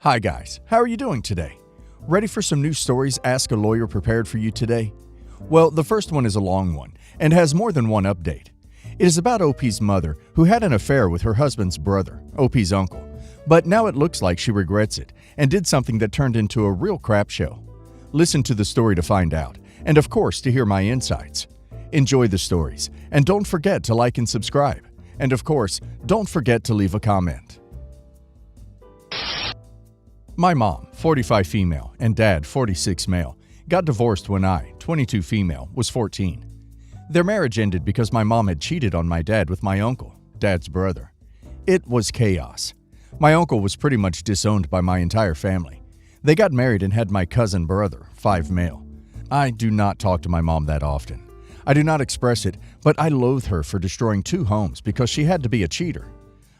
Hi guys, how are you doing today? Ready for some new stories Ask a Lawyer prepared for you today? Well, the first one is a long one and has more than one update. It is about OP's mother who had an affair with her husband's brother, OP's uncle, but now it looks like she regrets it and did something that turned into a real crap show. Listen to the story to find out, and of course to hear my insights. Enjoy the stories, and don't forget to like and subscribe. And of course, don't forget to leave a comment. My mom, 45 female, and dad, 46 male, got divorced when I, 22 female, was 14. Their marriage ended because my mom had cheated on my dad with my uncle, dad's brother. It was chaos. My uncle was pretty much disowned by my entire family. They got married and had my cousin brother, 5 male. I do not talk to my mom that often. I do not express it, but I loathe her for destroying 2 homes because she had to be a cheater.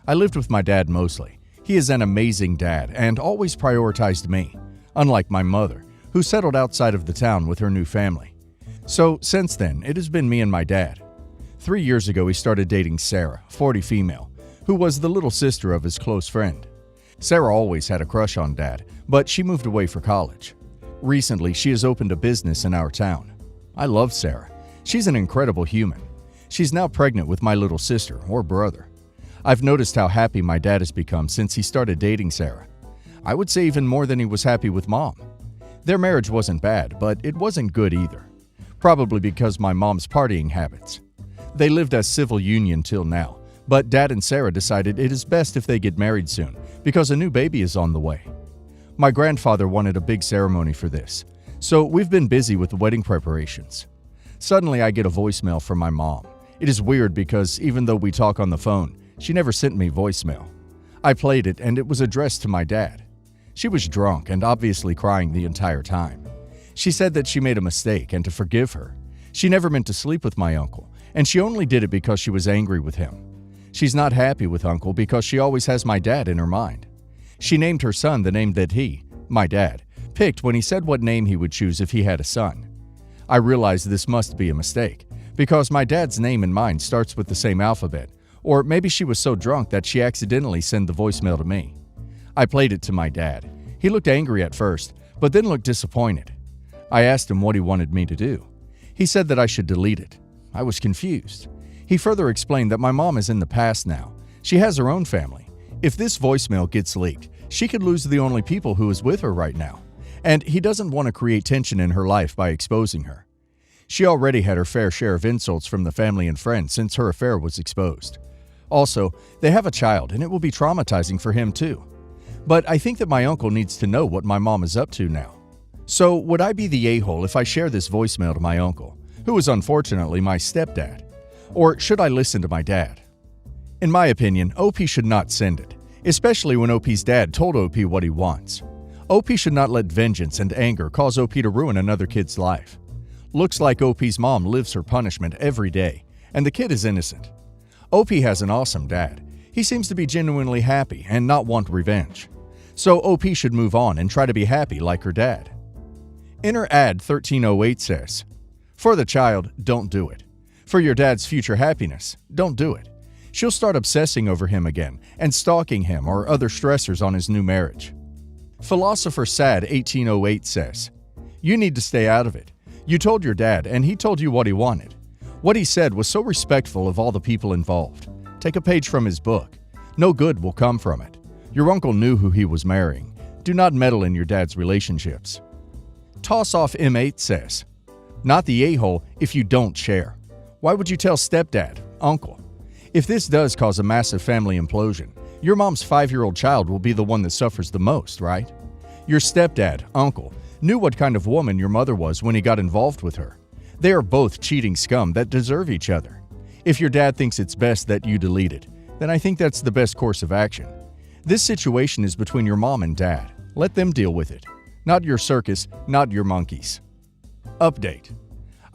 I lived with my dad mostly. He is an amazing dad and always prioritized me, unlike my mother, who settled outside of the town with her new family. So since then, it has been me and my dad. 3 years ago, he started dating Sarah, 40 female, who was the little sister of his close friend. Sarah always had a crush on Dad, but she moved away for college. Recently, she has opened a business in our town. I love Sarah. She's an incredible human. She's now pregnant with my little sister, or brother. I've noticed how happy my dad has become since he started dating Sarah. I would say even more than he was happy with Mom. Their marriage wasn't bad, but it wasn't good either. Probably because my mom's partying habits. They lived as civil union till now, but Dad and Sarah decided it is best if they get married soon, because a new baby is on the way. My grandfather wanted a big ceremony for this, so we've been busy with the wedding preparations. Suddenly I get a voicemail from my mom. It is weird because even though we talk on the phone, she never sent me voicemail. I played it and it was addressed to my dad. She was drunk and obviously crying the entire time. She said that she made a mistake and to forgive her. She never meant to sleep with my uncle, and she only did it because she was angry with him. She's not happy with Uncle because she always has my dad in her mind. She named her son the name that he, my dad, picked when he said what name he would choose if he had a son. I realized this must be a mistake, because my dad's name and mine starts with the same alphabet, or maybe she was so drunk that she accidentally sent the voicemail to me. I played it to my dad. He looked angry at first, but then looked disappointed. I asked him what he wanted me to do. He said that I should delete it. I was confused. He further explained that my mom is in the past now. She has her own family. If this voicemail gets leaked, she could lose the only people who is with her right now. And he doesn't want to create tension in her life by exposing her. She already had her fair share of insults from the family and friends since her affair was exposed. Also, they have a child and it will be traumatizing for him too. But I think that my uncle needs to know what my mom is up to now. So would I be the a-hole if I share this voicemail to my uncle, who is unfortunately my stepdad? Or should I listen to my dad? In my opinion, OP should not send it, especially when OP's dad told OP what he wants. OP should not let vengeance and anger cause OP to ruin another kid's life. Looks like OP's mom lives her punishment every day, and the kid is innocent. OP has an awesome dad. He seems to be genuinely happy and not want revenge. So OP should move on and try to be happy like her dad. Inner ad 1308 says, "For the child, don't do it. For your dad's future happiness, don't do it. She'll start obsessing over him again and stalking him or other stressors on his new marriage." Philosopher Sad 1808 says, "You need to stay out of it. You told your dad and he told you what he wanted. What he said was so respectful of all the people involved. Take a page from his book. No good will come from it. Your uncle knew who he was marrying. Do not meddle in your dad's relationships." Toss Off M8 says, "Not the a-hole if you don't share. Why would you tell stepdad, uncle? If this does cause a massive family implosion, your mom's 5-year-old child will be the one that suffers the most, right? Your stepdad, uncle, knew what kind of woman your mother was when he got involved with her. They are both cheating scum that deserve each other. If your dad thinks it's best that you delete it, then I think that's the best course of action. This situation is between your mom and dad. Let them deal with it. Not your circus, not your monkeys." Update.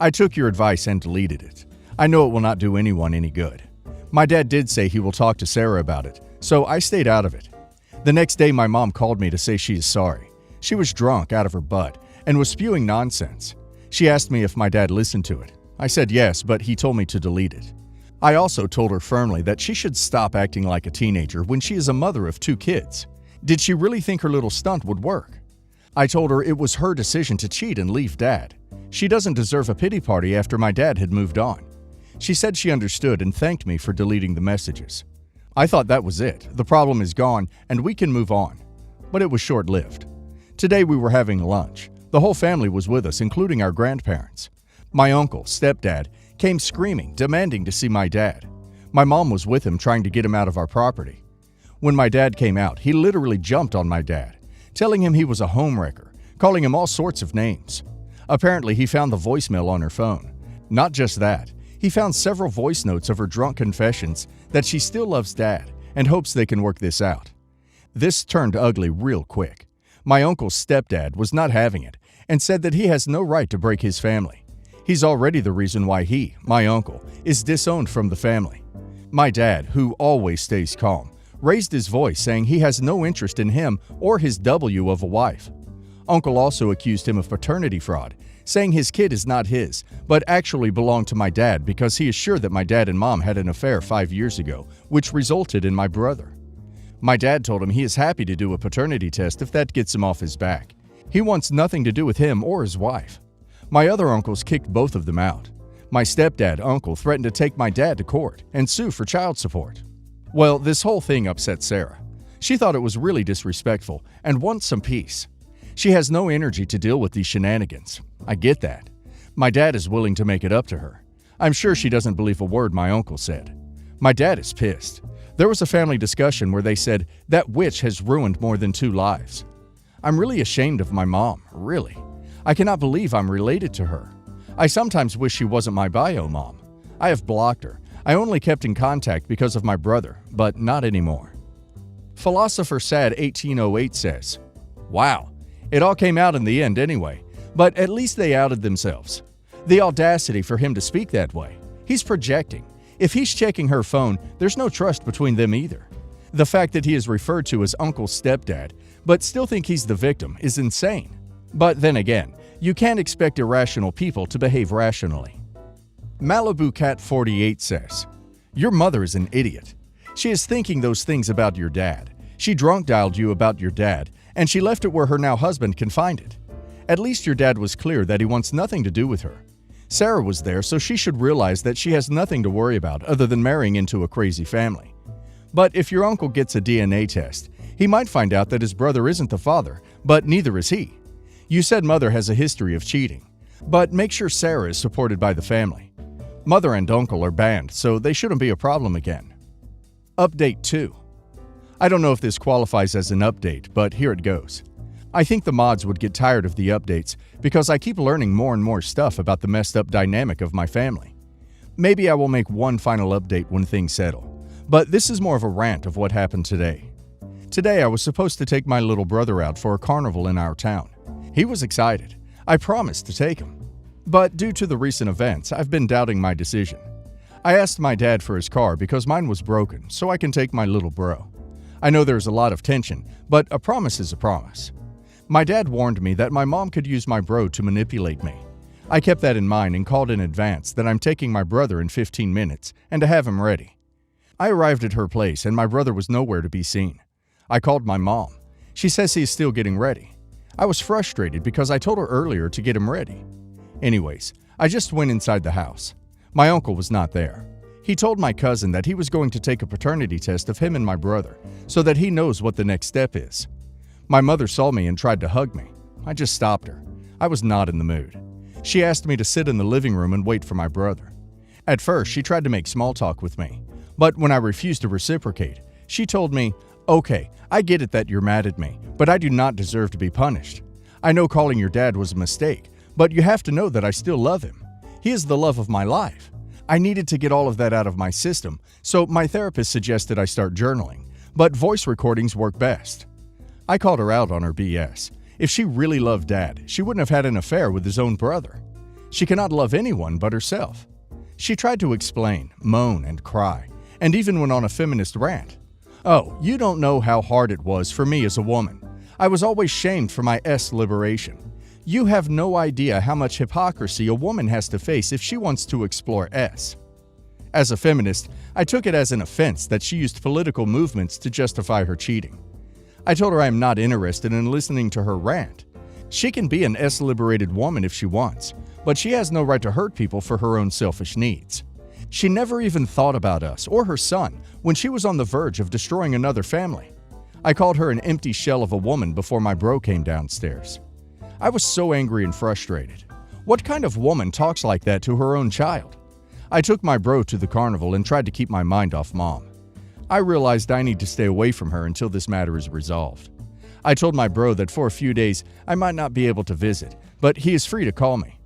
I took your advice and deleted it. I know it will not do anyone any good. My dad did say he will talk to Sarah about it, so I stayed out of it. The next day my mom called me to say she is sorry. She was drunk out of her butt and was spewing nonsense. She asked me if my dad listened to it. I said yes, but he told me to delete it. I also told her firmly that she should stop acting like a teenager when she is a mother of 2 kids. Did she really think her little stunt would work? I told her it was her decision to cheat and leave Dad. She doesn't deserve a pity party after my dad had moved on. She said she understood and thanked me for deleting the messages. I thought that was it. The problem is gone and we can move on. But it was short-lived. Today we were having lunch. The whole family was with us, including our grandparents. My uncle, stepdad, came screaming, demanding to see my dad. My mom was with him, trying to get him out of our property. When my dad came out, he literally jumped on my dad, telling him he was a homewrecker, calling him all sorts of names. Apparently, he found the voicemail on her phone. Not just that, he found several voice notes of her drunk confessions that she still loves Dad and hopes they can work this out. This turned ugly real quick. My uncle's stepdad was not having it and said that he has no right to break his family. He's already the reason why he, my uncle, is disowned from the family. My dad, who always stays calm, raised his voice saying he has no interest in him or his W of a wife. Uncle also accused him of paternity fraud, saying his kid is not his, but actually belonged to my dad because he is sure that my dad and mom had an affair 5 years ago, which resulted in my brother. My dad told him he is happy to do a paternity test if that gets him off his back. He wants nothing to do with him or his wife. My other uncles kicked both of them out. My stepdad, uncle, threatened to take my dad to court and sue for child support. Well, this whole thing upset Sarah. She thought it was really disrespectful and wants some peace. She has no energy to deal with these shenanigans. I get that. My dad is willing to make it up to her. I'm sure she doesn't believe a word my uncle said. My dad is pissed. There was a family discussion where they said that witch has ruined more than 2 lives. I'm really ashamed of my mom, really. I cannot believe I'm related to her. I sometimes wish she wasn't my bio mom. I have blocked her. I only kept in contact because of my brother, but not anymore. Philosopher Sad 1808 says, "Wow, it all came out in the end anyway, but at least they outed themselves. The audacity for him to speak that way. He's projecting. If he's checking her phone, there's no trust between them either. The fact that he is referred to as Uncle's stepdad, but still think he's the victim, is insane. But then again, you can't expect irrational people to behave rationally." Malibu Cat 48 says, "Your mother is an idiot. She is thinking those things about your dad. She drunk dialed you about your dad, and she left it where her now husband can find it. At least your dad was clear that he wants nothing to do with her. Sarah was there, so she should realize that she has nothing to worry about other than marrying into a crazy family. But if your uncle gets a DNA test, he might find out that his brother isn't the father, but neither is he. You said mother has a history of cheating, but make sure Sarah is supported by the family. Mother and uncle are banned, so they shouldn't be a problem again." Update 2. I don't know if this qualifies as an update, but here it goes. I think the mods would get tired of the updates because I keep learning more and more stuff about the messed up dynamic of my family. Maybe I will make one final update when things settle, but this is more of a rant of what happened today. Today I was supposed to take my little brother out for a carnival in our town. He was excited. I promised to take him. But due to the recent events, I've been doubting my decision. I asked my dad for his car because mine was broken, so I can take my little bro. I know there's a lot of tension, but a promise is a promise. My dad warned me that my mom could use my bro to manipulate me. I kept that in mind and called in advance that I'm taking my brother in 15 minutes and to have him ready. I arrived at her place and my brother was nowhere to be seen. I called my mom. She says he is still getting ready. I was frustrated because I told her earlier to get him ready. Anyways, I just went inside the house. My uncle was not there. He told my cousin that he was going to take a paternity test of him and my brother so that he knows what the next step is. My mother saw me and tried to hug me. I just stopped her. I was not in the mood. She asked me to sit in the living room and wait for my brother. At first, she tried to make small talk with me, but when I refused to reciprocate, she told me, "Okay, I get it that you're mad at me, but I do not deserve to be punished. I know calling your dad was a mistake, but you have to know that I still love him. He is the love of my life." I needed to get all of that out of my system, so my therapist suggested I start journaling, but voice recordings work best. I called her out on her BS. If she really loved Dad, she wouldn't have had an affair with his own brother. She cannot love anyone but herself. She tried to explain, moan, and cry, and even went on a feminist rant. Oh, you don't know how hard it was for me as a woman. I was always shamed for my liberation. You have no idea how much hypocrisy a woman has to face if she wants to explore S. As a feminist, I took it as an offense that she used political movements to justify her cheating. I told her I am not interested in listening to her rant. She can be an liberated woman if she wants, but she has no right to hurt people for her own selfish needs. She never even thought about us or her son when she was on the verge of destroying another family. I called her an empty shell of a woman before my bro came downstairs. I was so angry and frustrated. What kind of woman talks like that to her own child? I took my bro to the carnival and tried to keep my mind off Mom. I realized I need to stay away from her until this matter is resolved. I told my bro that for a few days I might not be able to visit, but he is free to call me.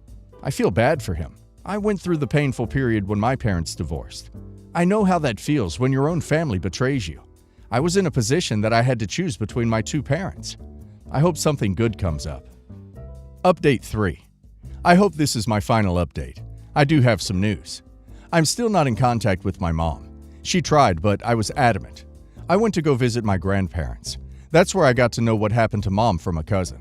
I feel bad for him. I went through the painful period when my parents divorced. I know how that feels when your own family betrays you. I was in a position that I had to choose between my two parents. I hope something good comes up. Update 3. I hope this is my final update. I do have some news. I'm still not in contact with my mom. She tried, but I was adamant. I went to go visit my grandparents. That's where I got to know what happened to Mom from a cousin.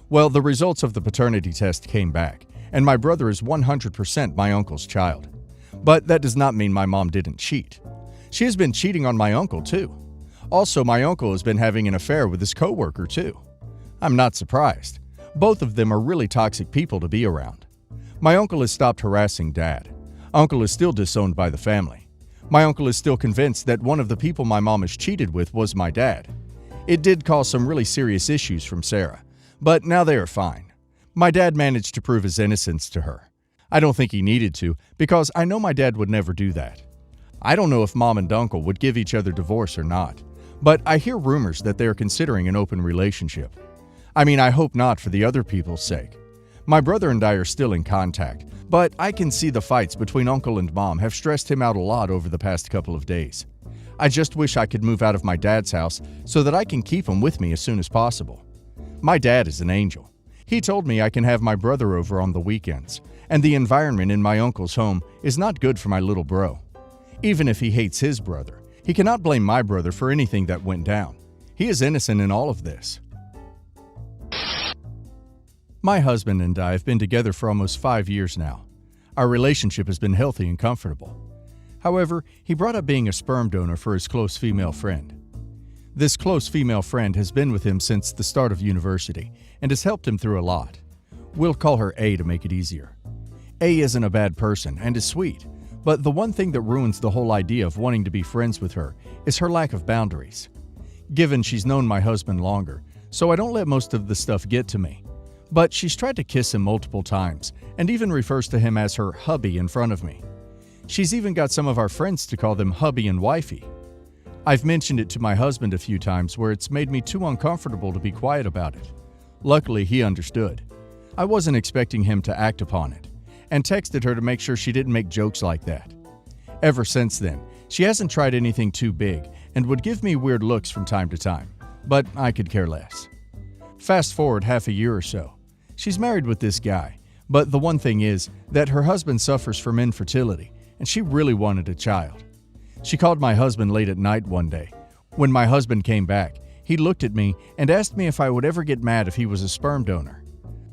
Well, the results of the paternity test came back, and my brother is 100% my uncle's child. But that does not mean my mom didn't cheat. She has been cheating on my uncle, too. Also, my uncle has been having an affair with his coworker, too. I'm not surprised. Both of them are really toxic people to be around. My uncle has stopped harassing Dad. Uncle is still disowned by the family. My uncle is still convinced that one of the people my mom has cheated with was my dad. It did cause some really serious issues from Sarah, but now they are fine. My dad managed to prove his innocence to her. I don't think he needed to, because I know my dad would never do that. I don't know if Mom and Uncle would give each other divorce or not, but I hear rumors that they are considering an open relationship. I mean, I hope not for the other people's sake. My brother and I are still in contact, but I can see the fights between Uncle and Mom have stressed him out a lot over the past couple of days. I just wish I could move out of my dad's house so that I can keep him with me as soon as possible. My dad is an angel. He told me I can have my brother over on the weekends, and the environment in my uncle's home is not good for my little bro. Even if he hates his brother, he cannot blame my brother for anything that went down. He is innocent in all of this. My husband and I have been together for almost 5 years now. Our relationship has been healthy and comfortable. However, he brought up being a sperm donor for his close female friend. This close female friend has been with him since the start of university and has helped him through a lot. We'll call her A to make it easier. A isn't a bad person and is sweet, but the one thing that ruins the whole idea of wanting to be friends with her is her lack of boundaries. Given she's known my husband longer, so I don't let most of the stuff get to me. But she's tried to kiss him multiple times and even refers to him as her hubby in front of me. She's even got some of our friends to call them hubby and wifey. I've mentioned it to my husband a few times where it's made me too uncomfortable to be quiet about it. Luckily, he understood. I wasn't expecting him to act upon it, and texted her to make sure she didn't make jokes like that. Ever since then, she hasn't tried anything too big and would give me weird looks from time to time, but I could care less. Fast forward half a year or so. She's married with this guy, but the one thing is that her husband suffers from infertility, and she really wanted a child. She called my husband late at night one day. When my husband came back, he looked at me and asked me if I would ever get mad if he was a sperm donor.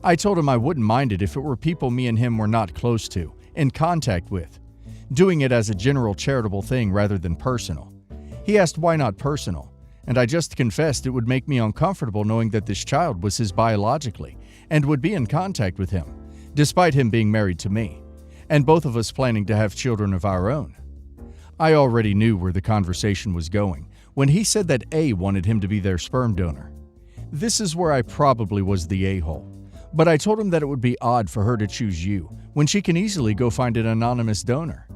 I told him I wouldn't mind it if it were people me and him were not close to, in contact with, doing it as a general charitable thing rather than personal. He asked why not personal, and I just confessed it would make me uncomfortable knowing that this child was his biologically and would be in contact with him, despite him being married to me, and both of us planning to have children of our own. I already knew where the conversation was going when he said that A wanted him to be their sperm donor. This is where I probably was the a-hole, but I told him that it would be odd for her to choose you when she can easily go find an anonymous donor.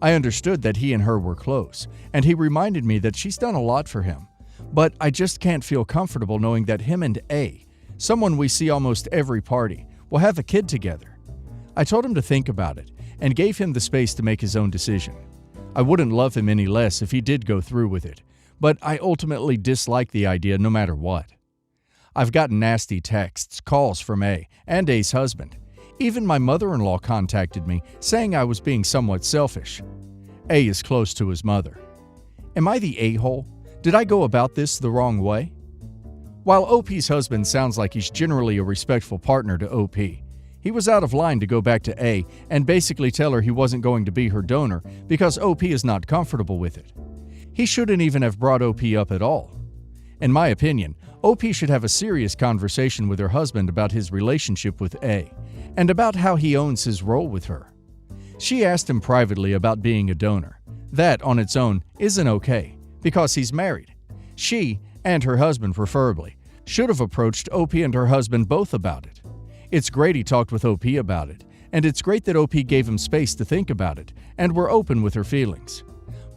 I understood that he and her were close, and he reminded me that she's done a lot for him, but I just can't feel comfortable knowing that him and A, someone we see almost every party, will have a kid together. I told him to think about it and gave him the space to make his own decision. I wouldn't love him any less if he did go through with it, but I ultimately dislike the idea no matter what. I've gotten nasty texts, calls from A and A's husband. Even my mother-in-law contacted me saying I was being somewhat selfish. A is close to his mother. Am I the a-hole? Did I go about this the wrong way? While OP's husband sounds like he's generally a respectful partner to OP, he was out of line to go back to A and basically tell her he wasn't going to be her donor because OP is not comfortable with it. He shouldn't even have brought OP up at all. In my opinion, OP should have a serious conversation with her husband about his relationship with A, and about how he owns his role with her. She asked him privately about being a donor. That, on its own, isn't okay, because he's married. She, and her husband preferably, should have approached OP and her husband both about it. It's great he talked with OP about it, and it's great that OP gave him space to think about it, and were open with her feelings.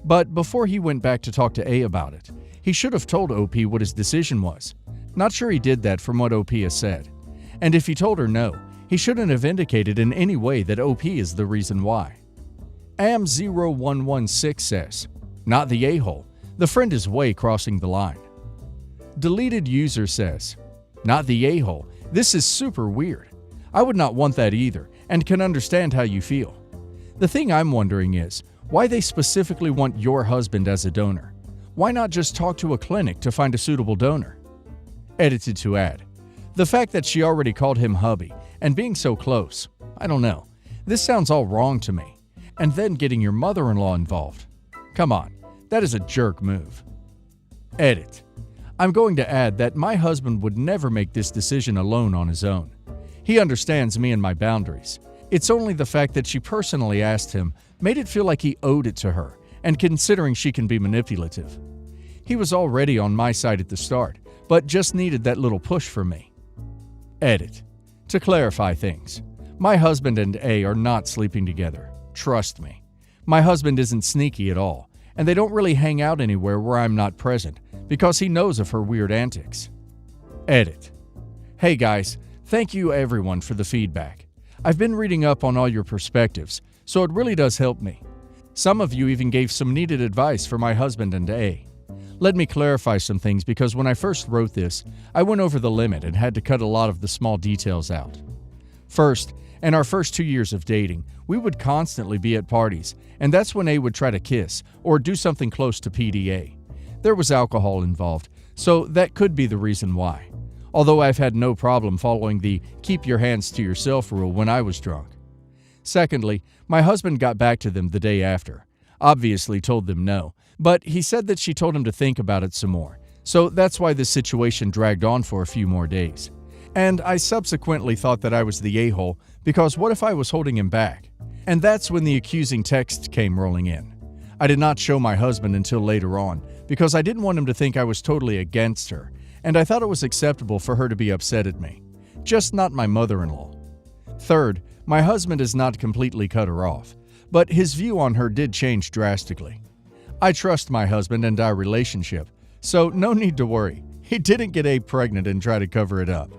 But before he went back to talk to A about it, he should have told OP what his decision was. Not sure he did that from what OP has said. And if he told her no, he shouldn't have indicated in any way that OP is the reason why. AM0116 says, "Not the a-hole. The friend is way crossing the line." Deleted user says, "Not the a-hole. This is super weird. I would not want that either, and can understand how you feel. The thing I'm wondering is, why they specifically want your husband as a donor. Why not just talk to a clinic to find a suitable donor?" Edited to add, "The fact that she already called him hubby, and being so close, I don't know. This sounds all wrong to me. And then getting your mother-in-law involved. Come on, that is a jerk move." Edit. I'm going to add that my husband would never make this decision alone on his own. He understands me and my boundaries. It's only the fact that she personally asked him made it feel like he owed it to her, and considering she can be manipulative. He was already on my side at the start, but just needed that little push from me. Edit. To clarify things, my husband and A are not sleeping together. Trust me. My husband isn't sneaky at all, and they don't really hang out anywhere where I'm not present, because he knows of her weird antics. Edit. Hey guys, thank you everyone for the feedback. I've been reading up on all your perspectives, so it really does help me. Some of you even gave some needed advice for my husband and A. Let me clarify some things because when I first wrote this, I went over the limit and had to cut a lot of the small details out. First, in our first 2 years of dating, we would constantly be at parties, and that's when A would try to kiss or do something close to PDA. There was alcohol involved, so that could be the reason why. Although I've had no problem following the keep your hands to yourself rule when I was drunk. Secondly, my husband got back to them the day after. Obviously told them no, but he said that she told him to think about it some more, so that's why this situation dragged on for a few more days. And I subsequently thought that I was the a-hole because what if I was holding him back? And that's when the accusing text came rolling in. I did not show my husband until later on because I didn't want him to think I was totally against her, and I thought it was acceptable for her to be upset at me. Just not my mother-in-law. Third, my husband has not completely cut her off, but his view on her did change drastically. I trust my husband and our relationship, so no need to worry. He didn't get A pregnant and try to cover it up.